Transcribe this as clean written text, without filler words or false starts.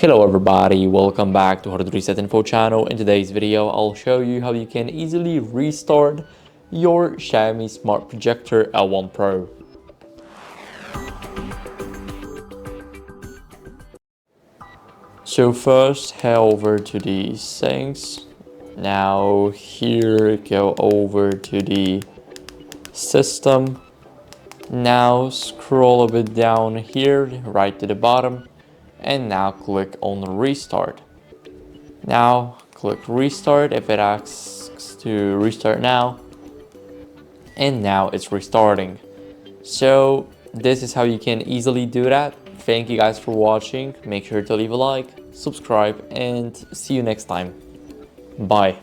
Hello everybody, welcome back to HardReset.Info channel. In today's video, I'll show you how you can easily restart your Xiaomi Smart Projector L1 Pro. So first, head over to the settings. Now here, go over to the system. Now scroll a bit down here, right to the bottom. And now click on restart. Now click restart if it asks to restart now, and now it's restarting. So this is how you can easily do that. Thank you guys for watching. Make sure to leave a like, subscribe, and see you next time. Bye.